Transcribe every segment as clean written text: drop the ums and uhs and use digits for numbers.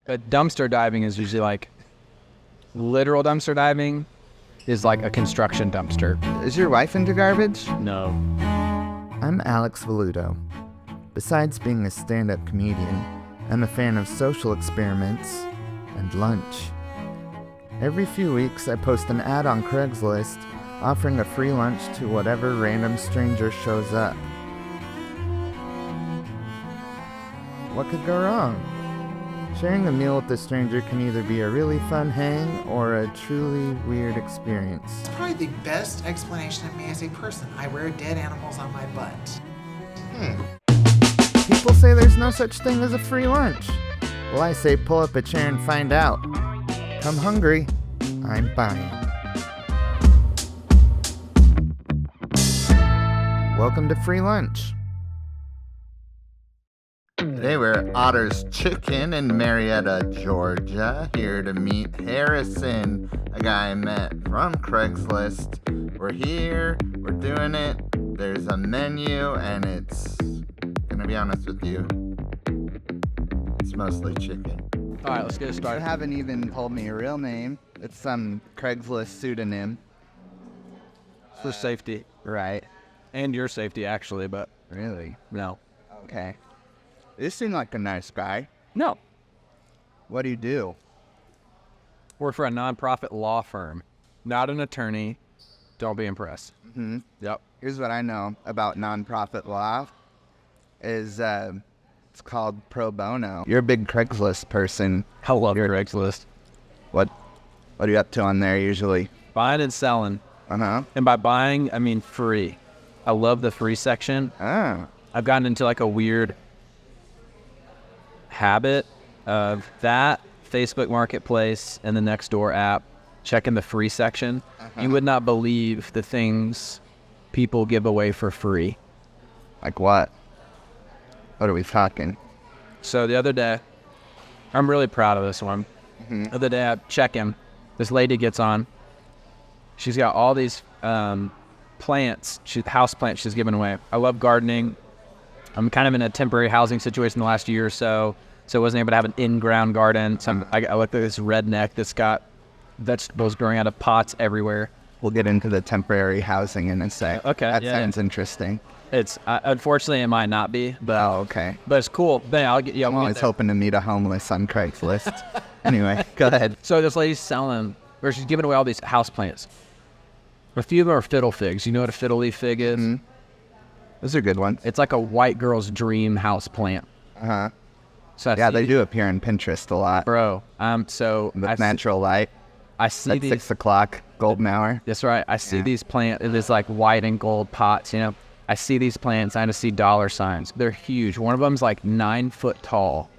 But dumpster diving is usually like literal dumpster diving is like a construction dumpster. Is your wife into garbage? No. I'm Alex Velluto. Besides being a stand-up comedian, I'm a fan of social experiments and lunch. Every few weeks, I post an ad on Craigslist offering a free lunch to whatever random stranger shows up. What could go wrong? Sharing a meal with a stranger can either be a really fun hang or a truly weird experience. It's probably the best explanation of me as a person. I wear dead animals on my butt. People say there's no such thing as a free lunch. Well, I say pull up a chair and find out. Come hungry, I'm buying. Welcome to Free Lunch. Today we're at Otter's Chicken in Marietta, Georgia, here to meet Harrison, a guy I met from Craigslist. We're here, we're doing it, there's a menu, and it's, gonna be honest with you, it's mostly chicken. All right, let's get it You started. haven't even told me your real name. It's some Craigslist pseudonym. For safety. Right. And your safety, actually, but Really? no. Okay. You seem like a nice guy. No. What do you do? Work for a nonprofit law firm. Not an attorney. Don't be impressed. Mm-hmm. Yep. Here's what I know about nonprofit law is it's called pro bono. You're a big Craigslist person. I love your Craigslist. What are you up to on there usually? Buying and selling. Uh-huh. And by buying, I mean free. I love the free section. Ah. I've gotten into like a weird habit of that, Facebook Marketplace, and the Nextdoor app, checking the free section. Uh-huh. You would not believe the things people give away for free. Like what? What are we talking? So the other day, I'm really proud of this one. Mm-hmm. The other day, I'm checking. This lady gets on. She's got all these plants, house plants she's giving away. I love gardening. I'm kind of in a temporary housing situation the last year or so I wasn't able to have an in-ground garden. So I look at this redneck that's got vegetables growing out of pots everywhere. We'll get into the temporary housing in a sec. Okay, That yeah, sounds interesting. It's unfortunately it might not be, but Oh, okay. but it's cool. But I'll get I'm we'll get always there. hoping to meet a homeless on Craigslist. Anyway, go ahead. So this lady's selling, or she's giving away all these house plants. A few of them are fiddle figs. You know what a fiddle leaf fig is? Mhm. Those are good ones. It's like a white girl's dream house plant. Uh-huh. So I Yeah, see they do appear on Pinterest a lot. Bro, so With I see, natural light. I see At these. 6 o'clock, golden hour. That's right. I see Yeah. these plants. It is like white and gold pots. You know, I see these plants. I just see dollar signs. They're huge. One of them's like 9 foot tall,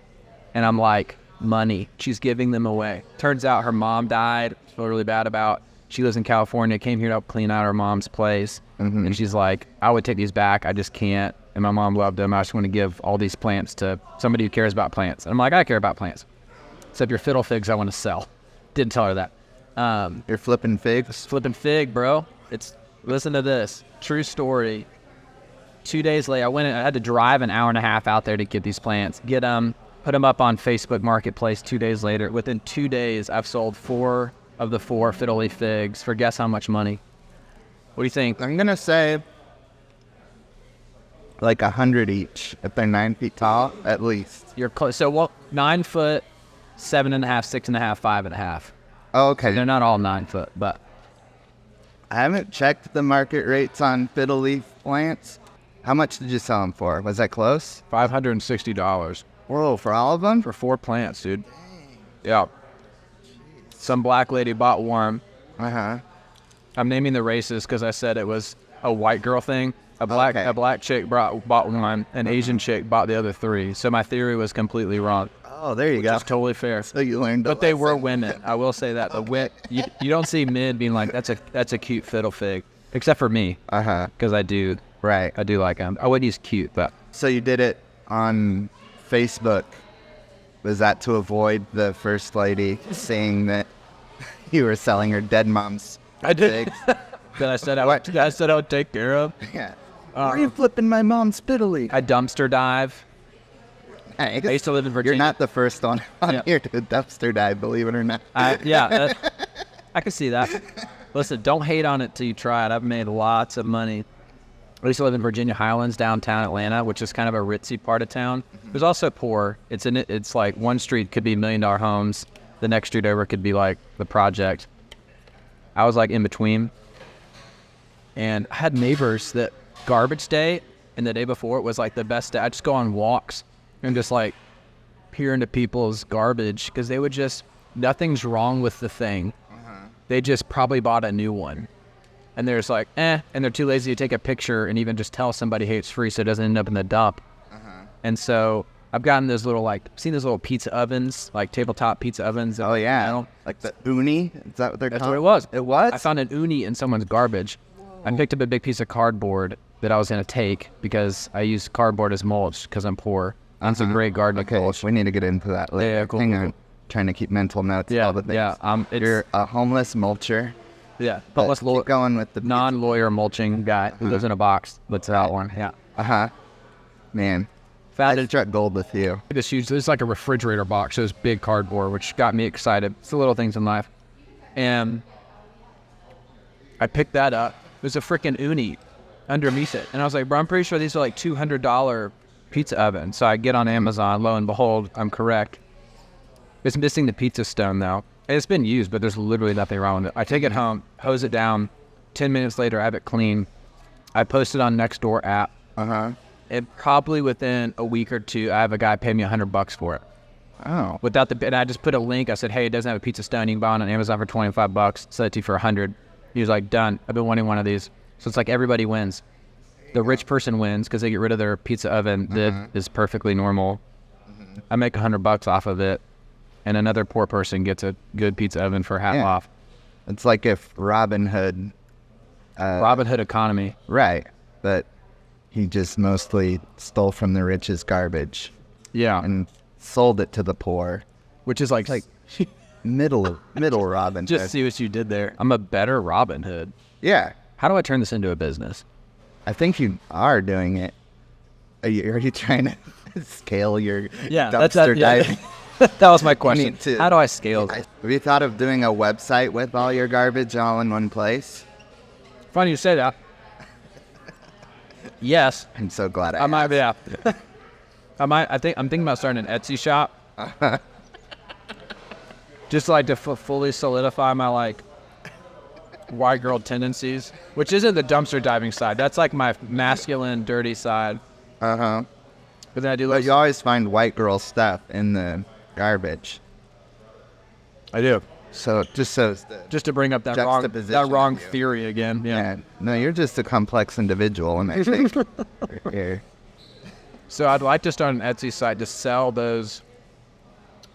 and I'm like, money. She's giving them away. Turns out her mom died. I feel really bad about. She lives in California. Came here to help clean out her mom's place, Mhm. and she's like, I would take these back. I just can't. And my mom loved them. I just want to give all these plants to somebody who cares about plants. And I'm like, I care about plants. Except your fiddle figs, I want to sell. Didn't tell her that. You're flipping figs. Flipping fig, bro. Listen to this. True story. 2 days later, I had to drive an hour and a half out there to get these plants. Get them, put them up on Facebook Marketplace 2 days later. Within 2 days, I've sold 4 of the 4 fiddle leaf figs for guess how much money? What do you think? I'm going to say like 100 each. If they're 9 feet tall, at least. You're close. So, 9 foot, 7.5, 6.5, 5.5. Oh, okay. They're not all 9 foot, but I haven't checked the market rates on fiddle leaf plants. How much did you sell them for? Was that close? $560 Whoa, for all of them? for 4 plants, dude. Yeah. Some black lady bought one. Uh-huh. I'm naming the races because I said it was a white girl thing. A black chick bought one, an Asian chick bought the other 3. So my theory was completely wrong. Oh, there you go. It's totally fair. So you learned But they were women. I will say that. You don't see men being like, that's a cute fiddle fig. Except for me, Uh-huh. because I do Right. like them. I wouldn't use cute, but So you did it on Facebook. Was that to avoid the first lady seeing that you were selling her dead mom's I did. figs? that I said I would take care of. Yeah. Why are you flipping my mom's fiddle leaf? I dumpster dive. Nice. I used to live in Virginia. You're not the first on Yeah. here to dumpster dive, believe it or not. Yeah, I can see that. Listen, don't hate on it till you try it. I've made lots of money. I used to live in Virginia Highlands, downtown Atlanta, which is kind of a ritzy part of town. It was also poor. It's like one street could be $1 million homes. The next street over could be like the project. I was like in between. And I had neighbors that garbage day and the day before it was like the best day. I'd just go on walks and just like peer into people's garbage because they would just, nothing's wrong with the thing. They just probably bought a new one. And they're just like, and they're too lazy to take a picture and even just tell somebody, hey, it's free so it doesn't end up in the dump. And so I've gotten those little, like, seen those little pizza ovens, like tabletop pizza ovens. Oh, yeah. Metal. Like the uni? Is that what they're That's called? what it was. It was? I found an uni in someone's garbage. I picked up a big piece of cardboard that I was going to take because I use cardboard as mulch because I'm poor. And it's a great gardening Okay, mulch. we need to get into that later. Yeah, cool, Hang cool. on. Trying to keep mental notes. Yeah, all the things. yeah. You're a homeless mulcher. Yeah, But let's keep going with the non-lawyer mulching guy who lives in a box. That's that one. Yeah. Man, Found I it. struck gold with you. This huge, it's like a refrigerator box. So it's big cardboard, which got me excited. It's the little things in life. And I picked that up. It was a freaking uni underneath it. And I was like, bro, I'm pretty sure these are like $200 pizza ovens. So I get on Amazon. Lo and behold, I'm correct. It's missing the pizza stone, though. It's been used, but there's literally nothing wrong with it. I take it home, hose it down. 10 minutes later, I have it clean. I post it on Nextdoor app. And probably within a week or two, I have a guy pay me $100 for it. Oh. And I just put a link. I said, hey, it doesn't have a pizza stone. You can buy it on Amazon for $25. Sell it to you for $100. He was like, done. I've been wanting one of these. So it's like everybody wins. The rich person wins because they get rid of their pizza oven that is perfectly normal. I make $100 off of it. And another poor person gets a good pizza oven for half off. It's like if Robin Hood... Robin Hood economy. Right. But he just mostly stole from the rich's garbage. Yeah. And sold it to the poor. Which is like Middle Robin just Hood. see what you did there. I'm a better Robin Hood. Yeah. How do I turn this into a business? I think you are doing it. Are you trying to scale your dumpster diving? That was my question. need to- How do I scale? Have you thought of doing a website with all your garbage all in one place? Funny you say that. Yes, I'm so glad I I might. asked. Yeah, I'm thinking about starting an Etsy shop. Just like to fully solidify my like white girl tendencies, which isn't the dumpster diving side. That's like my masculine, dirty side. But then I do But like you always find white girl stuff in the garbage. I do. So just Just to bring up that Juxtaposition wrong of you. theory again. Yeah. no, you're just a complex individual, and I think you're So I'd like to start an Etsy site to sell those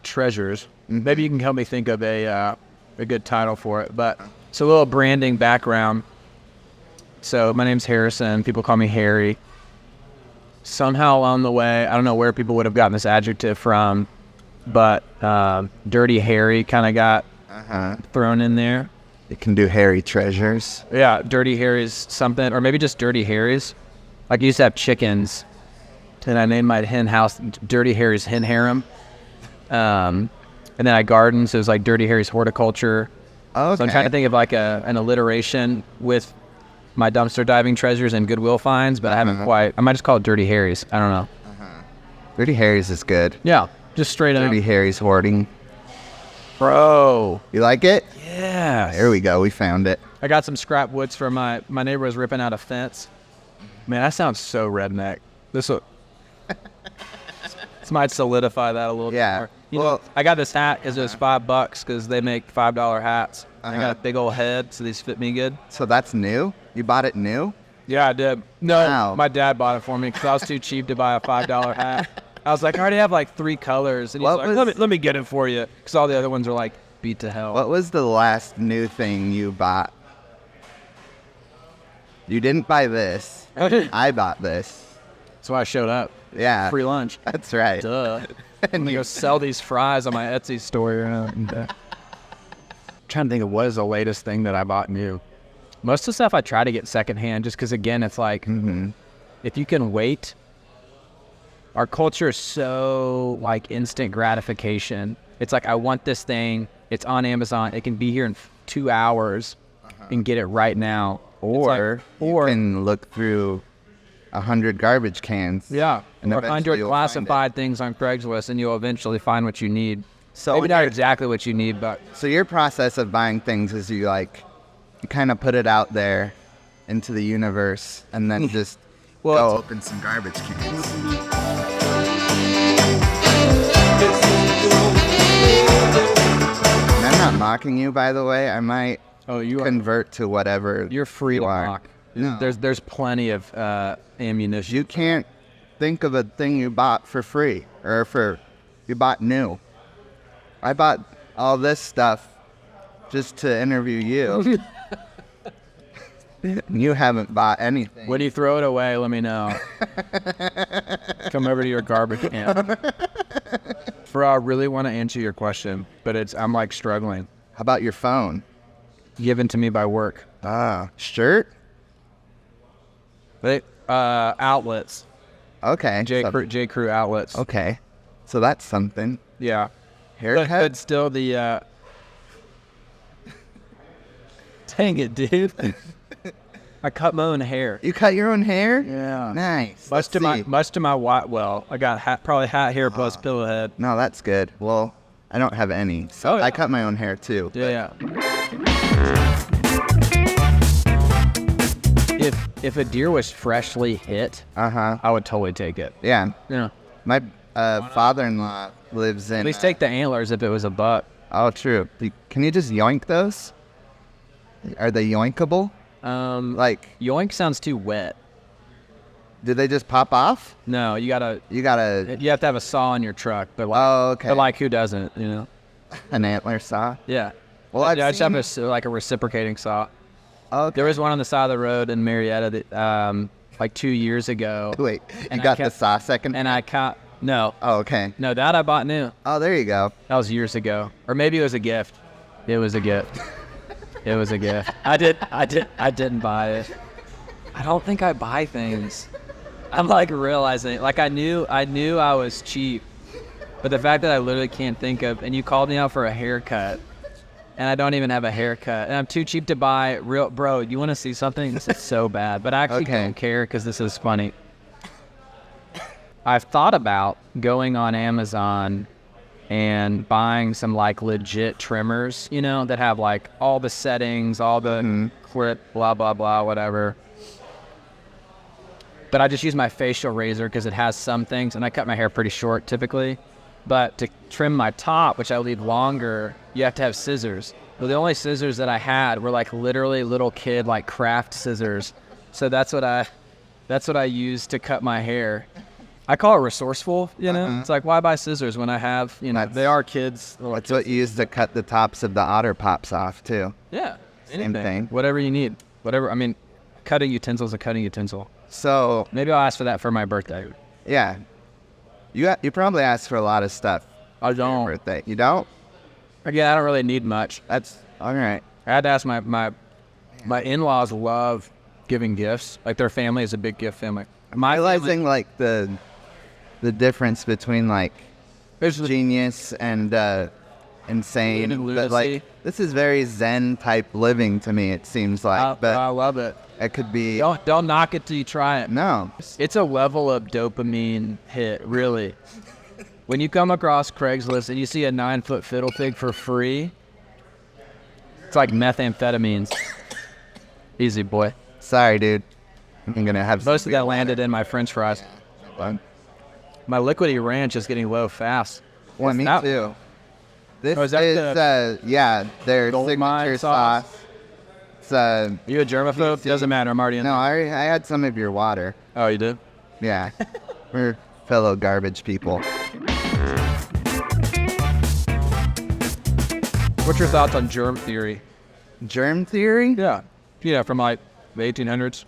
treasures. Maybe you can help me think of a good title for it. But it's a little branding background. So my name's Harrison. People call me Harry. Somehow along the way, I don't know where people would have gotten this adjective from, but Dirty Harry kind of got thrown in there. You can do hairy treasures. Yeah, Dirty Harry's something, or maybe just Dirty Harry's. Like I used to have chickens, and I named my hen house Dirty Harry's Hen Harem. And then I gardened, so it was like Dirty Harry's Horticulture. Okay. So I'm trying to think of like an alliteration with my dumpster diving treasures and Goodwill finds, but I haven't quite. I might just call it Dirty Harry's. I don't know. Dirty Harry's is good. Yeah, just straight up. Dirty Harry's hoarding. Bro. You like it? Yeah. There we go. We found it. I got some scrap woods from my neighbor was ripping out a fence. Man, that sounds so redneck. This might solidify that a little bit Yeah. more. You know, I got this hat because it was $5 because they make $5 hats. I got a big old head, so these fit me good. So that's new? You bought it new? Yeah, I did. No, Wow. my dad bought it for me because I was too cheap to buy a $5 hat. I was like, I already have like 3 colors. And he's What like, was- let me get it for you because all the other ones are like beat to hell. What was the last new thing you bought? You didn't buy this. I bought this. That's why I showed up. Yeah. Free lunch. That's right. Duh. I'm gonna go sell these fries on my Etsy store. Trying to think of what is the latest thing that I bought new. Most of the stuff I try to get secondhand just because, again, it's like if you can wait our culture is so like instant gratification. It's like, I want this thing. It's on Amazon. It can be here in 2 hours and get it right now. Or you can look through 100 garbage cans. Yeah, and or eventually 100 you'll classified things on Craigslist, and you'll eventually find what you need. So maybe not exactly what you need, but so your process of buying things is you kind of put it out there into the universe, and then just go open some garbage cans. And I'm not mocking you, by the way. I might convert to whatever you're free to are. mock. No. There's plenty of ammunition. You can't think of a thing you bought for free or you bought new. I bought all this stuff just to interview you. You haven't bought anything. When you throw it away, let me know. Come over to your garbage can. I really want to answer your question, but I'm like struggling. How about your phone? Given to me by work. Shirt? Outlets. Okay. J. Crew outlets. Okay. So that's something. Yeah. Haircut? But still the... Dang it, dude. I cut my own hair. You cut your own hair? Yeah. Nice. Much to my white. Well, I got probably hat hair plus pillow head. No, that's good. Well, I don't have any. So I cut my own hair too. Yeah. If a deer was freshly hit, I would totally take it. Yeah. Yeah. My father-in-law lives in. At least take the antlers if it was a buck. Oh, true. Can you just yoink those? Are they yoinkable? Yoink sounds too wet. Do they just pop off? No, you have to have a saw in your truck. But okay. But like, who doesn't? You know, an antler saw. Yeah. Well, I just have a reciprocating saw. Okay. There was one on the side of the road in Marietta that, like 2 years ago. Wait, you got the saw second? And I caught. No. Oh, okay. No, that I bought new. Oh, there you go. That was years ago, or maybe it was a gift. It was a gift. It was a gift. I didn't buy it. I don't think I buy things. I'm like realizing, like I knew I was cheap, but the fact that I literally can't think of, and you called me out for a haircut, and I don't even have a haircut, and I'm too cheap to buy real, bro, you want to see something? This is so bad, but I actually don't care because this is funny. I've thought about going on Amazon and buying some like legit trimmers, you know, that have like all the settings, all the clip, blah, blah, blah, whatever. But I just use my facial razor because it has some things, and I cut my hair pretty short typically. But to trim my top, which I leave longer, you have to have scissors. Well, the only scissors that I had were like literally little kid like craft scissors. So that's what I used to cut my hair. I call it resourceful, you know? It's like, why buy scissors when I have, you know, they are kids. That's what you use to cut the tops of the otter pops off, too. Yeah. Same thing. Whatever you need. Whatever. I mean, cutting utensil's a cutting utensil. So maybe I'll ask for that for my birthday. Yeah. You probably ask for a lot of stuff. I don't. For your birthday. You don't? Again, I don't really need much. That's all right. I had to ask my in-laws love giving gifts. Like their family is a big gift family. Realizing like the difference between like genius and insane, but like this is very Zen type living to me. It seems like, but I love it. It could be. Don't knock it till you try it. No, it's a level of dopamine hit, really. When you come across Craigslist and you see a 9-foot fiddle pig for free, it's like methamphetamines. Easy, boy. Sorry, dude. I'm gonna have most of that landed in my French fries. Yeah. My liquidy ranch is getting low fast. Well, me too. This is their signature sauce. It's you a germaphobe? Doesn't matter. I'm already in. No, I had some of your water. Oh, you did? Yeah. We're fellow garbage people. What's your thoughts on germ theory? Germ theory? Yeah, from like the 1800s.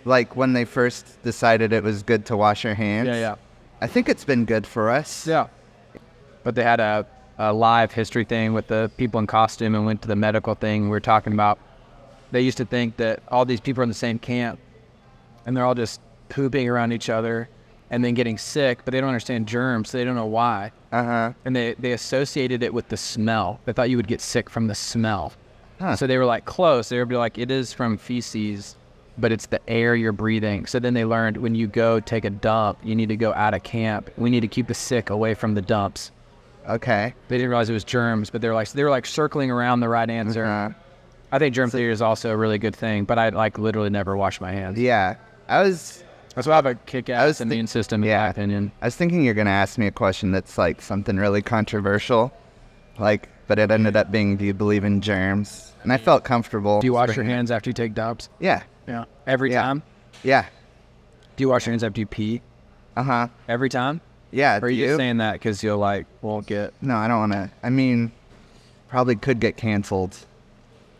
Like when they first decided it was good to wash your hands. Yeah. I think it's been good for us. Yeah. But they had a live history thing with the people in costume and went to the medical thing. We were talking about, they used to think that all these people are in the same camp and they're all just pooping around each other and then getting sick, but they don't understand germs, so they don't know why. And they associated it with the smell. They thought you would get sick from the smell. So they were like close. They would be like, it is from feces, but it's the air you're breathing. So then they learned when you go take a dump, you need to go out of camp. We need to keep the sick away from the dumps. Okay. They didn't realize it was germs, but they were like circling around the right answer. I think germ theory is also a really good thing, but I like literally never wash my hands. Yeah. That's why I have a kick-ass immune system, in my opinion. I was thinking you're going to ask me a question that's like something really controversial, like, but it ended up being, do you believe in germs? And I felt comfortable. Do you wash your hands after you take dumps? Yeah. Yeah. Every time? Yeah. Do you wash your hands after you pee? Every time? Yeah. Or are you just saying that because you'll won't get... No, I don't want to. I mean, probably could get canceled,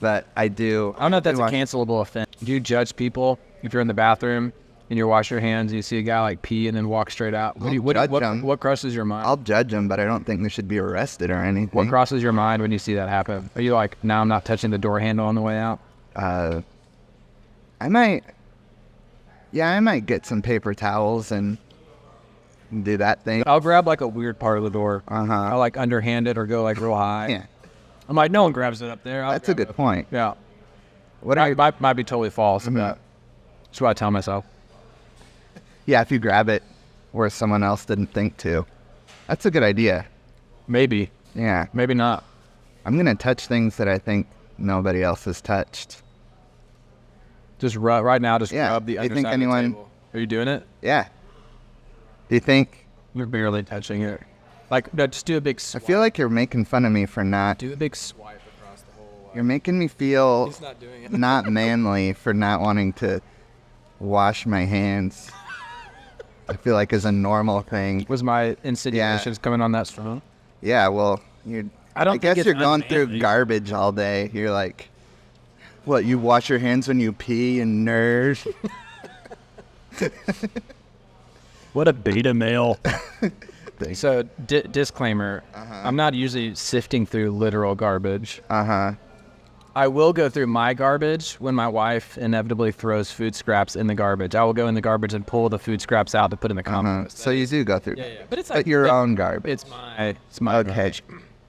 but I do. I don't know if that's a cancelable offense. Do you judge people if you're in the bathroom and you wash your hands and you see a guy like pee and then walk straight out? What crosses your mind? I'll judge them, but I don't think they should be arrested or anything. What crosses your mind when you see that happen? Are you like, now I'm not touching the door handle on the way out? I might get some paper towels and do that thing. I'll grab like a weird part of the door. I'll like underhand it or go like real high. Yeah. I'm like, no one grabs it up there. That's a good point. Yeah. Might be totally false. But that's what I tell myself. Yeah, if you grab it where someone else didn't think to. That's a good idea. Maybe. Yeah. Maybe not. I'm going to touch things that I think nobody else has touched. Just right now, just rub the underside of the table. Are you doing it? Yeah. Do you think? You're barely touching it. Like, no, just do a big swipe. I feel like you're making fun of me for not. Do a big swipe across the whole... You're making me feel He's not doing it. not manly for not wanting to wash my hands. I feel like is a normal thing. Was my insinuations coming on that strong? Yeah, well, I guess you're going through garbage all day. You're like, what, you wash your hands when you pee and nerd? What a beta male. So, disclaimer, I'm not usually sifting through literal garbage. I will go through my garbage when my wife inevitably throws food scraps in the garbage. I will go in the garbage and pull the food scraps out to put in the compost. So you do go through. Yeah. But it's like your own garbage. It's my garbage.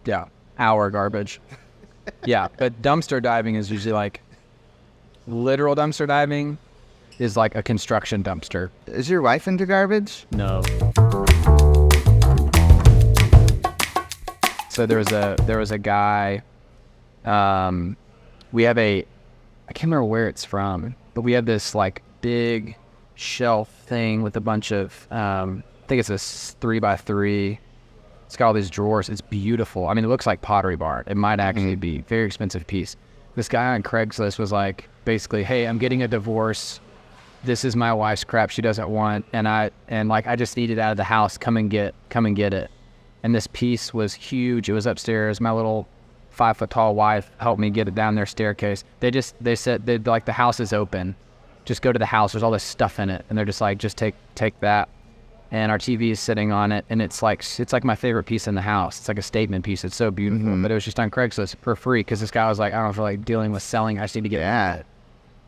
Yeah, our garbage. Yeah, but dumpster diving is usually like literal dumpster diving is like a construction dumpster. Is your wife into garbage? No. So there was a guy. We have I can't remember where it's from, but we have this like big shelf thing with a bunch of, I think it's a 3x3. It's got all these drawers. It's beautiful. I mean, it looks like Pottery Barn. It might actually be a very expensive piece. This guy on Craigslist was like, basically, hey, I'm getting a divorce. This is my wife's crap she doesn't want. And I just need it out of the house. Come and get it. And this piece was huge. It was upstairs. My little 5-foot-tall wife helped me get it down their staircase. They said like, the house is open. Just go to the house. There's all this stuff in it. And they're just like, just take that. And our TV is sitting on it. And it's like my favorite piece in the house. It's like a statement piece. It's so beautiful. But it was just on Craigslist for free. Because this guy was like, I don't feel like dealing with selling. I just need to get it.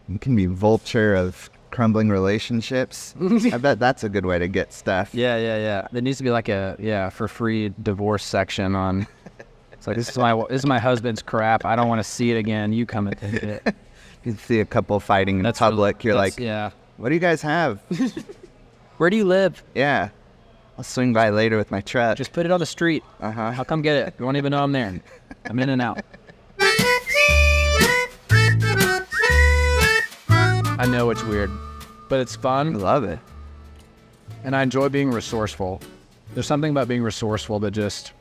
You can be vulture of crumbling relationships. I bet that's a good way to get stuff. Yeah. There needs to be like a for free divorce section on. It's like, this is my husband's crap. I don't want to see it again. You come and take it. You see a couple fighting in public. You're like, what do you guys have? Where do you live? Yeah. I'll swing by later with my truck. Just put it on the street. I'll come get it. You won't even know I'm there. I'm in and out. I know it's weird, but it's fun. I love it. And I enjoy being resourceful. There's something about being resourceful that just,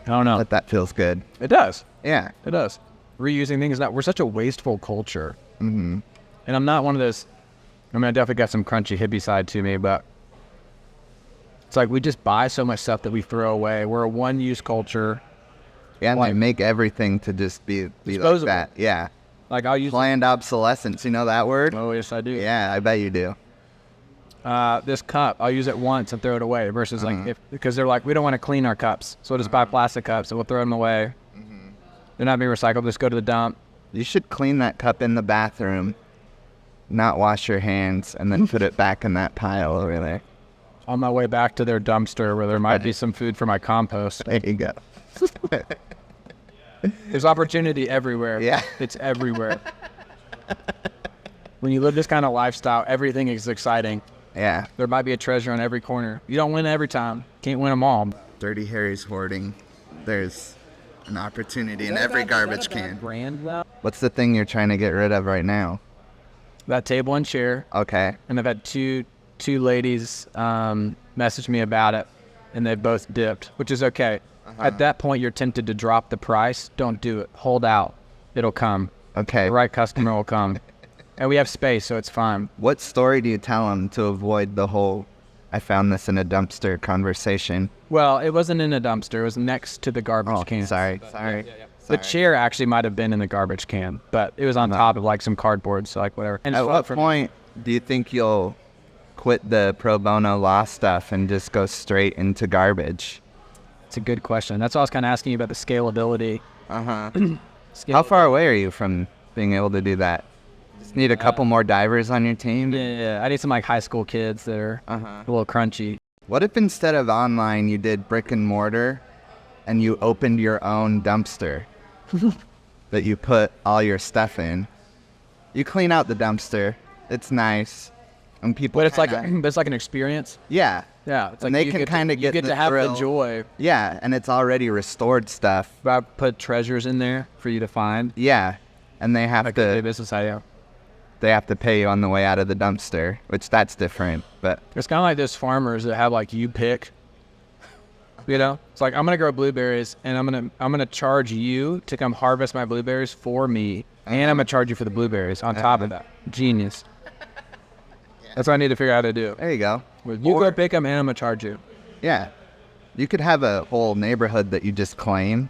I don't know. That feels good. It does. Yeah. It does. Reusing things, we're such a wasteful culture. And I'm not one of those, I definitely got some crunchy hippie side to me, but it's like we just buy so much stuff that we throw away. We're a one-use culture. Yeah, and they make everything to just be like that. Yeah. Like I'll use planned obsolescence. You know that word? Oh, yes, I do. Yeah, I bet you do. This cup, I'll use it once and throw it away versus because they're like, we don't want to clean our cups. So we'll just buy plastic cups and we'll throw them away. They're not being recycled. Just go to the dump. You should clean that cup in the bathroom not wash your hands and then put it back in that pile over there. On my way back to their dumpster where there might be some food for my compost. There you go. There's opportunity everywhere. Yeah. It's everywhere. When you live this kind of lifestyle, everything is exciting. Yeah. There might be a treasure on every corner. You don't win every time. Can't win them all. Dirty Harry's hoarding. There's an opportunity in every garbage can. Brand though? What's the thing you're trying to get rid of right now? That table and chair. Okay. And I've had two ladies message me about it, and they both dipped, which is okay. At that point, you're tempted to drop the price. Don't do it. Hold out. It'll come. Okay. The right customer will come. And we have space, so it's fine. What story do you tell them to avoid the whole "I found this in a dumpster" conversation? Well, it wasn't in a dumpster. It was next to the garbage Oh, can. sorry. The chair actually might have been in the garbage can, but it was on top of like some cardboard, so like whatever. And At what point do you think you'll quit the pro bono law stuff and just go straight into garbage? It's a good question. That's why I was kind of asking you about the scalability. How far away are you from being able to do that? Just need a couple more divers on your team? Yeah, I need some like high school kids that are a little crunchy. What if instead of online you did brick and mortar and you opened your own dumpster that you put all your stuff in? You clean out the dumpster. It's nice. And people But it's like an experience. Yeah. Yeah, it's like And they you can get kind of you get to have thrill. the joy. Yeah, and it's already restored stuff. But I put treasures in there for you to find. Yeah. And they have Like a to business idea. they have to pay you on the way out of the dumpster, which that's different. But It's kind of like those farmers that have like you pick. You know, it's like I'm gonna grow blueberries, and I'm gonna charge you to come harvest my blueberries for me, and I'm gonna charge you for the blueberries on top of that. Genius. That's what I need to figure out how to do. there you go. You go pick them, and I'm gonna charge you. Yeah. You could have a whole neighborhood that you just claim.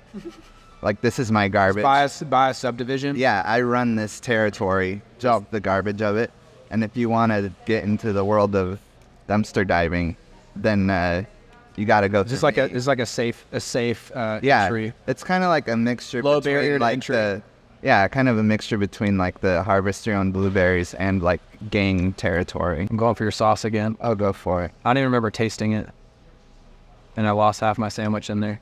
Like, this is my garbage. Buy a subdivision. Yeah, I run this territory, just the garbage of it. And if you want to get into the world of dumpster diving, then you got to go It's through just like a safe yeah, entry. it's kind of like a mixture Low between barrier to like entry. kind of a mixture between like the harvest your own blueberries and like gang territory. I'm going for your sauce again. I'll go for it. I don't even remember tasting it, and I lost half my sandwich in there.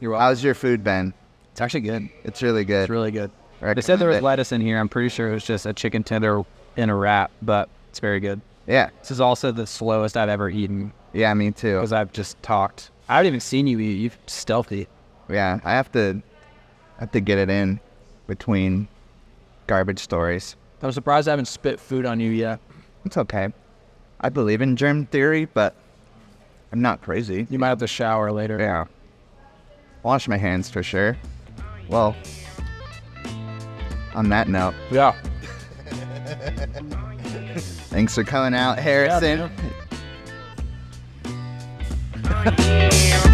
You're welcome. How's your food been? It's actually good. It's really good. It's really good. They said there was lettuce in here. I'm pretty sure it was just a chicken tender in a wrap, but it's very good. Yeah. This is also the slowest I've ever eaten Yeah, me too. because I've just talked. I haven't even seen you eat. You're stealthy. Yeah, I have to get it in between garbage stories. I'm surprised I haven't spit food on you yet. It's okay. I believe in germ theory, but I'm not crazy. You might have to shower later. Yeah. Wash my hands for sure. Well, on that note, Yeah. thanks for coming out, Harrison. Yeah,